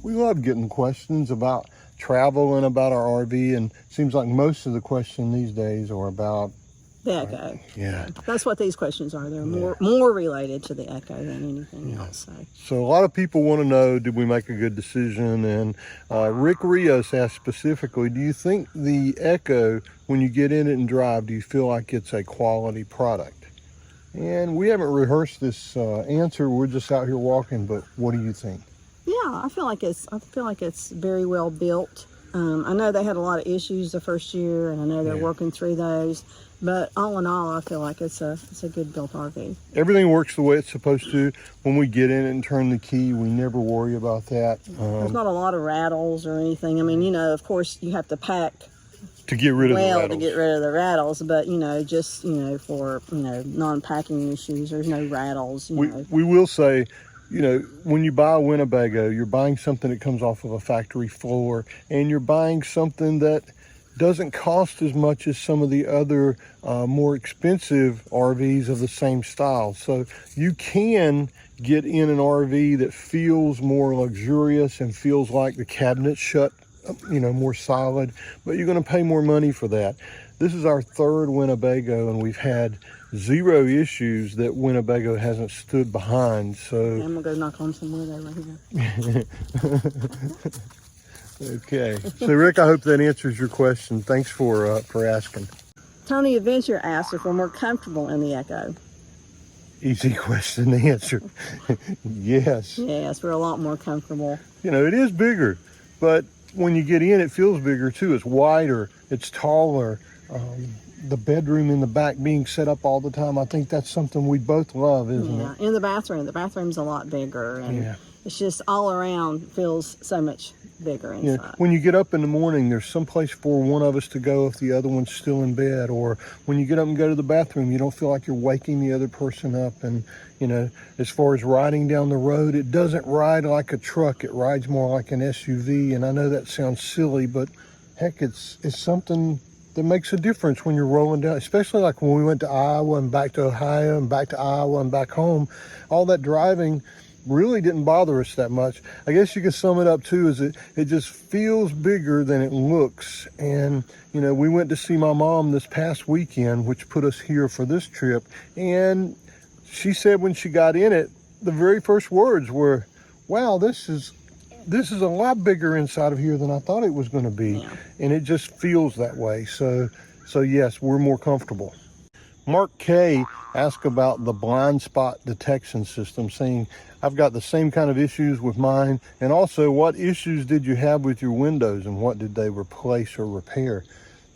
We love getting questions about travel and about our RV, and it seems like most of the questions these days are about the EKKO. Yeah. That's what these questions are. They're more related to the EKKO than anything else. So a lot of people want to know, did we make a good decision? And Rick Rios asked specifically, do you think the EKKO, when you get in it and drive, do you feel like it's a quality product? And we haven't rehearsed this answer. We're just out here walking, but what do you think? Yeah, I feel like it's very well built. I know they had a lot of issues the first year, and I know they're working through those. But all in all, I feel like it's a good built RV. Everything works the way it's supposed to. When we get in it and turn the key, we never worry about that. There's not a lot of rattles or anything. I mean, you know, of course, you have to pack to get rid of the rattles. To get rid of the rattles, but you know, just for non-packing issues, there's no rattles. We will say, you know, when you buy a Winnebago, you're buying something that comes off of a factory floor, and you're buying something that doesn't cost as much as some of the other more expensive RVs of the same style. So you can get in an RV that feels more luxurious and feels like the cabinets shut, more solid, but you're going to pay more money for that. This is our third Winnebago, and we've had 0 issues that Winnebago hasn't stood behind. So I'm gonna go knock on some wood over here. Okay, so Rick, I hope that answers your question. Thanks for asking. Tony Adventure asked if we're more comfortable in the EKKO. Easy question to answer. Yes. Yes, we're a lot more comfortable. You know, it is bigger, but when you get in, it feels bigger too. It's wider, it's taller. The bedroom in the back being set up all the time, I think that's something we both love, isn't it? In the bathroom's a lot bigger, and it's just all around feels so much bigger inside. Yeah. When you get up in the morning, there's some place for one of us to go if the other one's still in bed, or when you get up and go to the bathroom, you don't feel like you're waking the other person up. And as far as riding down the road, it doesn't ride like a truck, it rides more like an SUV. And I know that sounds silly, but heck, it's something that makes a difference when you're rolling down, especially like when we went to Iowa and back to Ohio and back to Iowa and back home. All that driving really didn't bother us that much. I guess you could sum it up too, is it just feels bigger than it looks. And we went to see my mom this past weekend, which put us here for this trip, and she said when she got in it, the very first words were, wow, this is a lot bigger inside of here than I thought it was going to be. And it just feels that way. So yes, we're more comfortable. Mark K asked about the blind spot detection system, saying, I've got the same kind of issues with mine. And also, what issues did you have with your windows, and what did they replace or repair?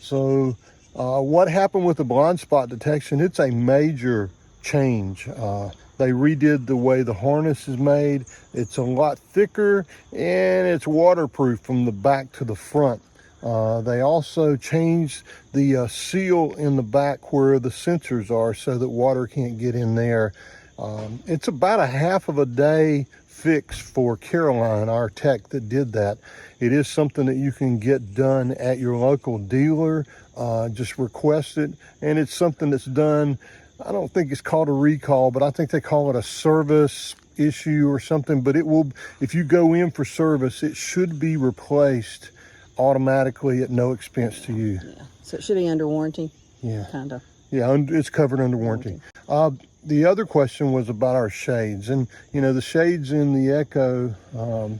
So what happened with the blind spot detection? It's a major change. They redid the way the harness is made. It's a lot thicker, and it's waterproof from the back to the front. They also changed the seal in the back where the sensors are so that water can't get in there. It's about a half of a day fix for Caroline, our tech that did that. It is something that you can get done at your local dealer. Just request it, and it's something that's done. I don't think it's called a recall, but I think they call it a service issue or something. But it will, if you go in for service, it should be replaced automatically at no expense to you. Yeah, so it should be under warranty. Yeah, kind of. Yeah, it's covered under warranty. The other question was about our shades, and the shades in the EKKO,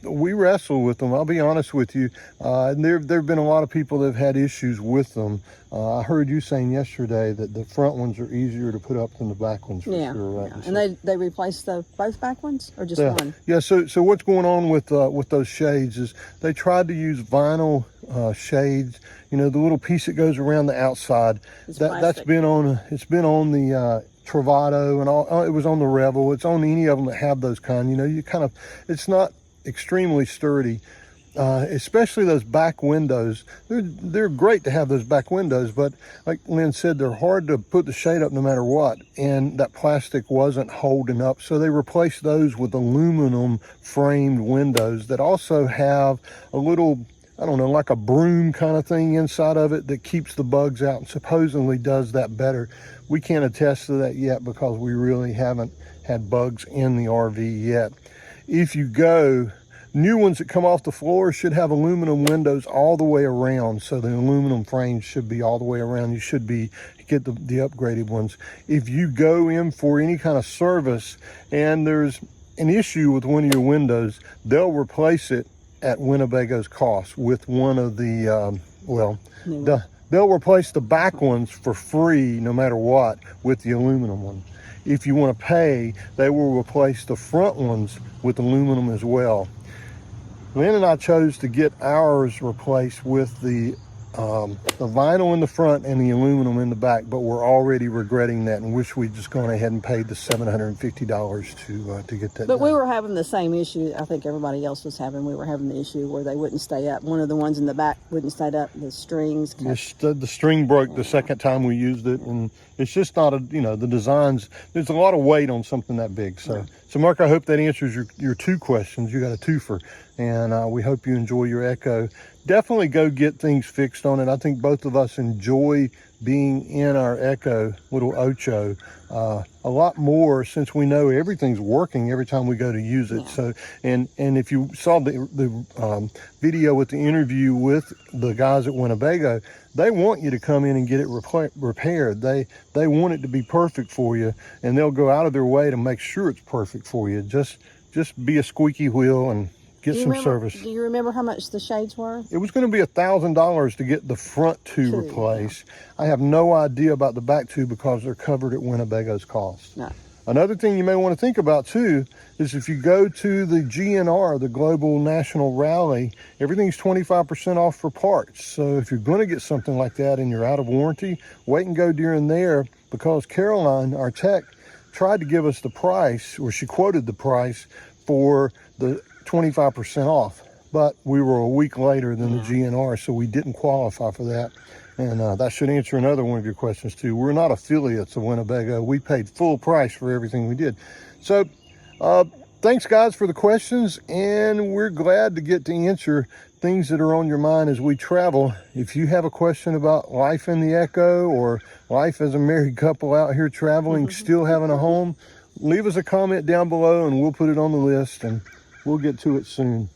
we wrestle with them. I'll be honest with you, and there've been a lot of people that have had issues with them. I heard you saying yesterday that the front ones are easier to put up than the back ones. For sure, right? Yeah. And they replaced both back ones, or just one? Yeah. So what's going on with those shades is they tried to use vinyl shades. The little piece that goes around the outside. That's been on. It's been on the Travato and all. It was on the Revel. It's on any of them that have those kind. It's not extremely sturdy. Especially those back windows. They're great to have those back windows, but like Lynn said, they're hard to put the shade up no matter what, and that plastic wasn't holding up, so they replaced those with aluminum framed windows that also have a little, I don't know, like a broom kind of thing inside of it that keeps the bugs out and supposedly does that better. We can't attest to that yet because we really haven't had bugs in the RV yet. If you go, new ones that come off the floor should have aluminum windows all the way around. So the aluminum frames should be all the way around. You should get the upgraded ones. If you go in for any kind of service and there's an issue with one of your windows, they'll replace it at Winnebago's cost with one of the, they'll replace the back ones for free no matter what with the aluminum one. If you want to pay, they will replace the front ones with aluminum as well. Lynn and I chose to get ours replaced with the vinyl in the front and the aluminum in the back, but we're already regretting that and wish we'd just gone ahead and paid the $750 to get that But done. we were having the same issue I think everybody else was having. We were having the issue where they wouldn't stay up. One of the ones in the back wouldn't stay up. The strings. The string broke the second time we used it, and it's just not the designs. There's a lot of weight on something that big. So Mark, I hope that answers your two questions. You got a twofer, and we hope you enjoy your EKKO. Definitely go get things fixed on it. I think both of us enjoy being in our EKKO little Ocho a lot more, since we know everything's working every time we go to use it. So, and if you saw the video with the interview with the guys at Winnebago, they want you to come in and get it repaired. They want it to be perfect for you, and they'll go out of their way to make sure it's perfect for you. Just be a squeaky wheel and get some service. Do you remember how much the shades were? It was going to be $1,000 to get the front two replaced. I have no idea about the back two because they're covered at Winnebago's cost. No. Another thing you may want to think about too is if you go to the GNR, the Global National Rally, everything's 25% off for parts. So if you're going to get something like that and you're out of warranty, wait and go during there, because Caroline, our tech, tried to give us the price, or she quoted the price for the 25% off, but we were a week later than the GNR, so we didn't qualify for that. And that should answer another one of your questions too. We're not affiliates of Winnebago. We paid full price for everything we did. So thanks guys for the questions, and we're glad to get to answer things that are on your mind as we travel. If you have a question about life in the EKKO or life as a married couple out here traveling, still having a home, leave us a comment down below and we'll put it on the list, and we'll get to it soon.